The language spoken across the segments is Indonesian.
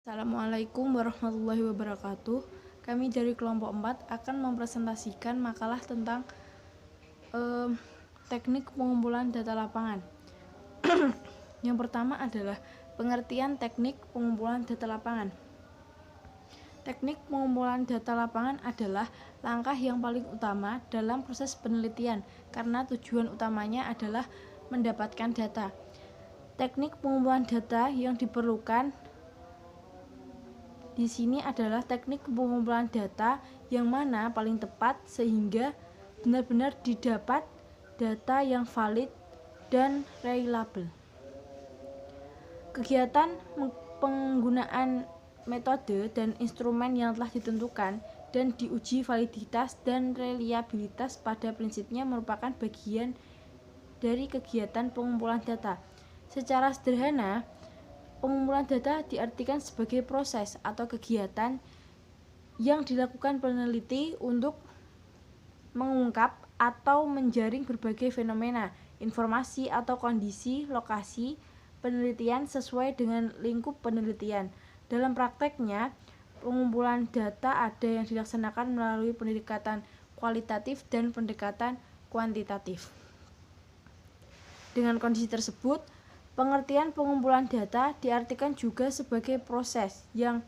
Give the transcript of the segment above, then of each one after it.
Assalamualaikum warahmatullahi wabarakatuh. Kami dari kelompok 4 akan mempresentasikan makalah tentang teknik pengumpulan data lapangan. Yang pertama adalah pengertian teknik pengumpulan data lapangan. Teknik pengumpulan data lapangan adalah langkah yang paling utama dalam proses penelitian karena tujuan utamanya adalah mendapatkan data. Teknik pengumpulan data yang diperlukan di sini adalah teknik pengumpulan data yang mana paling tepat sehingga benar-benar didapat data yang valid dan reliable. Kegiatan penggunaan metode dan instrumen yang telah ditentukan dan diuji validitas dan reliabilitas pada prinsipnya merupakan bagian dari kegiatan pengumpulan data. Secara sederhana, pengumpulan data diartikan sebagai proses atau kegiatan yang dilakukan peneliti untuk mengungkap atau menjaring berbagai fenomena, informasi atau kondisi lokasi penelitian sesuai dengan lingkup penelitian. Dalam prakteknya, pengumpulan data ada yang dilaksanakan melalui pendekatan kualitatif dan pendekatan kuantitatif. Dengan kondisi tersebut, pengertian pengumpulan data diartikan juga sebagai proses yang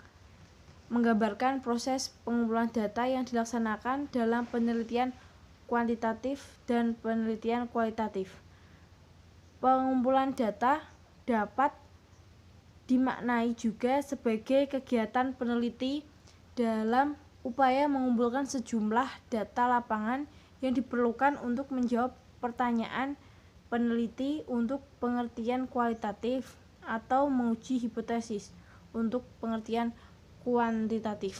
menggambarkan proses pengumpulan data yang dilaksanakan dalam penelitian kuantitatif dan penelitian kualitatif. Pengumpulan data dapat dimaknai juga sebagai kegiatan peneliti dalam upaya mengumpulkan sejumlah data lapangan yang diperlukan untuk menjawab pertanyaan peneliti untuk pengertian kualitatif atau menguji hipotesis untuk pengertian kuantitatif.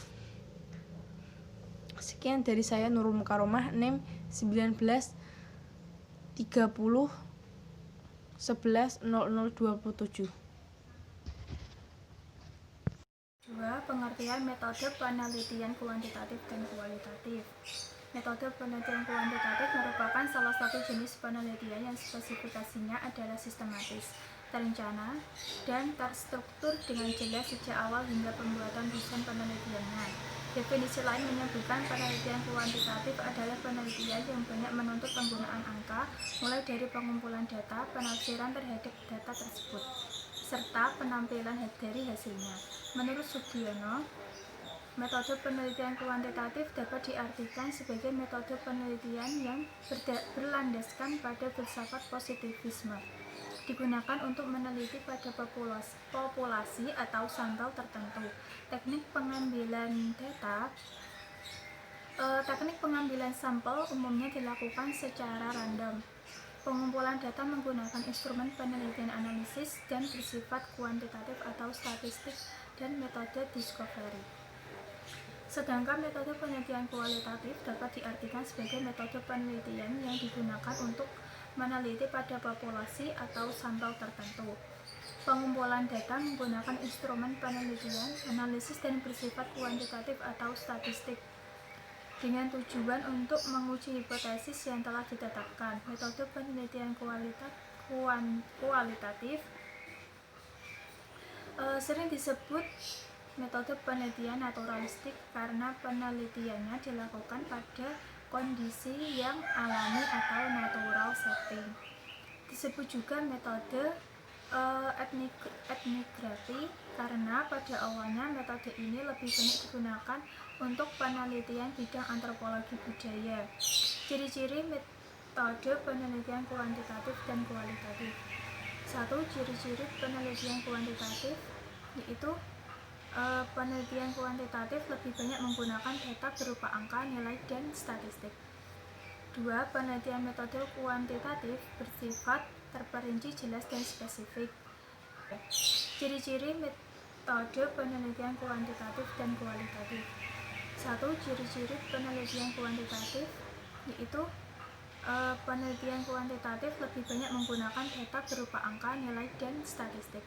Sekian dari saya, Nurul Mukaromah, NIM 19 30 11 0027. 2. Pengertian metode penelitian kuantitatif dan kualitatif. Metode penelitian kuantitatif merupakan salah satu jenis penelitian yang spesifikasinya adalah sistematis, terencana, dan terstruktur dengan jelas sejak awal hingga pembuatan desain penelitiannya. Definisi lain menyebutkan penelitian kuantitatif adalah penelitian yang banyak menuntut penggunaan angka, mulai dari pengumpulan data, penafsiran terhadap data tersebut, serta penampilan dari hasilnya. Menurut Sugiono, metode penelitian kuantitatif dapat diartikan sebagai metode penelitian yang berlandaskan pada filsafat positivisme, digunakan untuk meneliti pada populasi atau sampel tertentu. Teknik pengambilan sampel umumnya dilakukan secara random. Pengumpulan data menggunakan instrumen penelitian analisis dan bersifat kuantitatif atau statistik dan metode discovery. Sedangkan metode penelitian kualitatif dapat diartikan sebagai metode penelitian yang digunakan untuk meneliti pada populasi atau sampel tertentu. Pengumpulan data menggunakan instrumen penelitian, analisis dan bersifat kuantitatif atau statistik dengan tujuan untuk menguji hipotesis yang telah ditetapkan. Metode penelitian kualitatif sering disebut metode penelitian naturalistik karena penelitiannya dilakukan pada kondisi yang alami atau natural setting. Disebut juga metode etnografi karena pada awalnya metode ini lebih banyak digunakan untuk penelitian bidang antropologi budaya. Ciri-ciri metode penelitian kuantitatif dan kualitatif. 1. Ciri-ciri penelitian kuantitatif yaitu penelitian kuantitatif lebih banyak menggunakan data berupa angka, nilai, dan statistik. 2. Penelitian metode kuantitatif bersifat terperinci, jelas, dan spesifik. Ciri-ciri metode penelitian kuantitatif dan kualitatif. 1. Ciri-ciri penelitian kuantitatif yaitu penelitian kuantitatif lebih banyak menggunakan data berupa angka, nilai, dan statistik.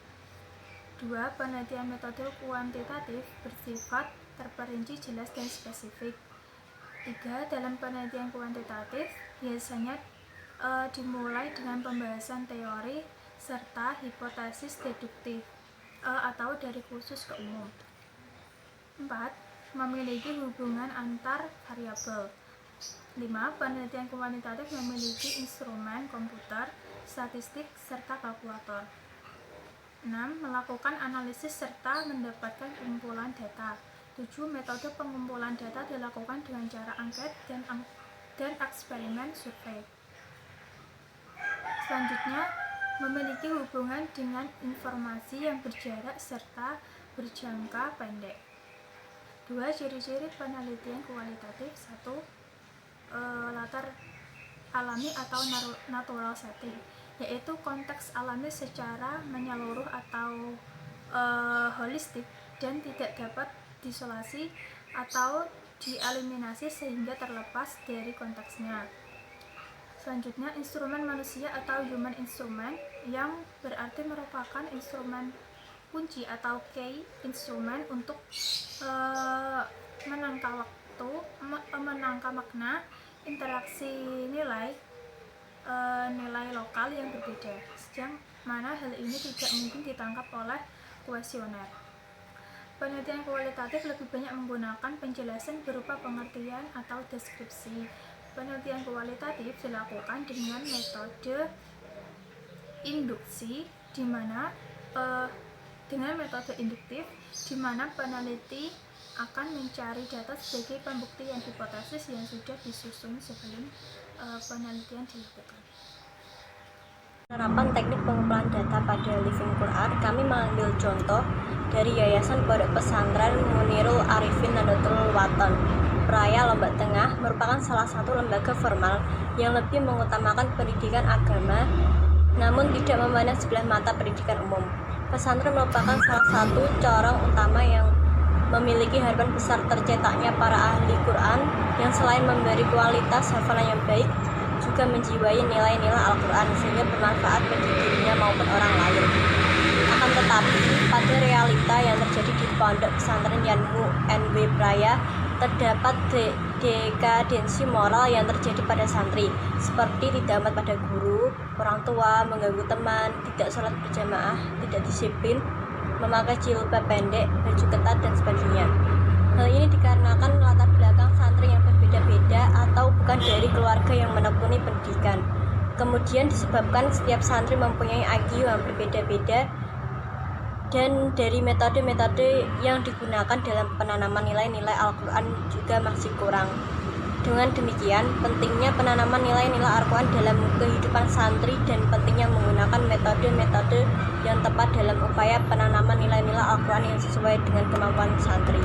2. Penelitian metode kuantitatif bersifat terperinci, jelas, dan spesifik. 3. Dalam penelitian kuantitatif biasanya dimulai dengan pembahasan teori serta hipotesis deduktif atau dari khusus ke umum. 4. Memiliki hubungan antar variabel. 5. Penelitian kuantitatif memiliki instrumen komputer, statistik, serta kalkulator. 6. Melakukan analisis serta mendapatkan kumpulan data. 7. Metode pengumpulan data dilakukan dengan cara angket dan eksperimen survei. Selanjutnya, memiliki hubungan dengan informasi yang berjarak serta berjangka pendek. 2. Ciri-ciri penelitian kualitatif. 1. Latar alami atau natural setting, yaitu konteks alami secara menyeluruh atau holistik dan tidak dapat diisolasi atau dieliminasi sehingga terlepas dari konteksnya. Selanjutnya, instrumen manusia atau human instrument, yang berarti merupakan instrumen kunci atau key instrument untuk menangkal waktu, menangkal makna, interaksi nilai lokal yang berbeda, sejauh mana hal ini tidak mungkin ditangkap oleh kuesioner. Penelitian kualitatif lebih banyak menggunakan penjelasan berupa pengertian atau deskripsi. Penelitian kualitatif dilakukan dengan metode induksi, dengan metode induktif, di mana peneliti akan mencari data sebagai pembuktian hipotesis yang sudah disusun sebelum penelitian dilakukan. Penerapan teknik pengumpulan data pada Living Quran, kami mengambil contoh dari Yayasan Pondok Pesantren Munirul Arifin Nahdlatul Wathon. Praya Lombok Tengah merupakan salah satu lembaga formal yang lebih mengutamakan pendidikan agama, namun tidak memandang sebelah mata pendidikan umum. Pesantren merupakan salah satu corong utama yang memiliki harapan besar tercetaknya para ahli Quran yang selain memberi kualitas hafalan yang baik, juga menjiwai nilai-nilai Al-Quran sehingga bermanfaat bagi dirinya maupun orang lain. Akan tetapi, pada realita yang terjadi di Pondok Pesantren Yanmu NW Praya, terdapat dekadensi moral yang terjadi pada santri, seperti tidak hormat pada guru, orang tua, mengganggu teman, tidak sholat berjamaah, tidak disiplin, memakai jilbab pendek, baju ketat, dan sebagainya. Hal ini dikarenakan latar belakang santri yang berbeda-beda atau bukan dari keluarga yang menekuni pendidikan. Kemudian disebabkan setiap santri mempunyai IQ yang berbeda-beda dan dari metode-metode yang digunakan dalam penanaman nilai-nilai Al-Quran juga masih kurang. Dengan demikian, pentingnya penanaman nilai-nilai Al-Quran dalam kehidupan santri dan pentingnya menggunakan metode-metode yang tepat dalam upaya penanaman nilai-nilai Al-Quran yang sesuai dengan kemampuan santri.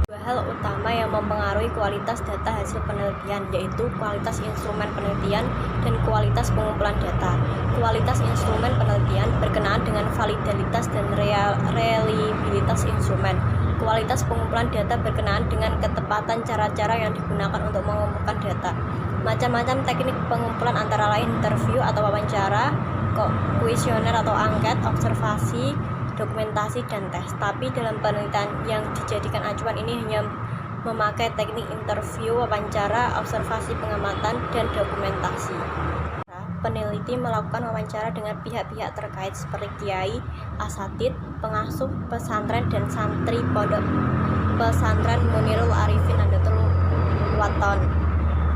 Dua hal utama yang mempengaruhi kualitas data hasil penelitian, yaitu kualitas instrumen penelitian dan kualitas pengumpulan data. Kualitas instrumen penelitian berkenaan dengan validitas dan reliabilitas instrumen. Kualitas pengumpulan data berkenaan dengan ketepatan cara-cara yang digunakan untuk mengumpulkan data. Macam-macam teknik pengumpulan antara lain interview atau wawancara, kuesioner atau angket, observasi, dokumentasi, dan tes. Tapi dalam penelitian yang dijadikan acuan ini hanya memakai teknik interview, wawancara, observasi, pengamatan, dan dokumentasi. Peneliti melakukan wawancara dengan pihak-pihak terkait seperti kiai, asatid, pengasuh pesantren, dan santri Pondok Pesantren Munirul Arifin Nahdlatul Wathon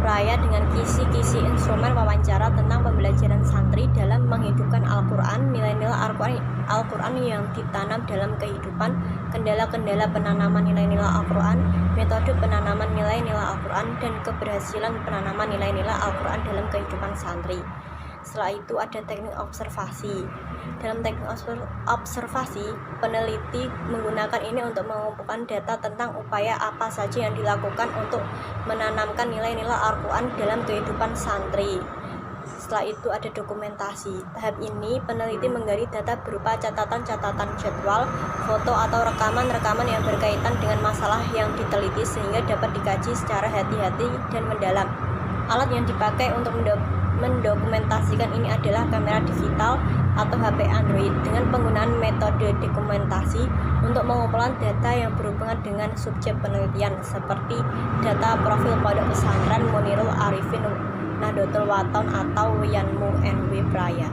Praya dengan kisi-kisi instrumen wawancara tentang pembelajaran santri dalam menghidupkan Al-Quran, nilai-nilai Al-Quran yang ditanam dalam kehidupan, kendala-kendala penanaman nilai-nilai Al-Quran, metode penanaman nilai-nilai Al-Quran, dan keberhasilan penanaman nilai-nilai Al-Quran dalam kehidupan santri. Setelah itu ada teknik observasi. Dalam teknik observasi, peneliti menggunakan ini untuk mengumpulkan data tentang upaya apa saja yang dilakukan untuk menanamkan nilai-nilai Al-Quran dalam kehidupan santri. Setelah itu ada dokumentasi. Tahap ini peneliti menggali data berupa catatan-catatan jadwal, foto atau rekaman-rekaman yang berkaitan dengan masalah yang diteliti sehingga dapat dikaji secara hati-hati dan mendalam. Alat yang dipakai untuk mendokumentasikan ini adalah kamera digital atau HP Android dengan penggunaan metode dokumentasi untuk pengumpulan data yang berhubungan dengan subjek penelitian seperti data profil Pondok Pesantren Munirul Arifin Nahdlatul Wathon atau Yanmu NW Praya.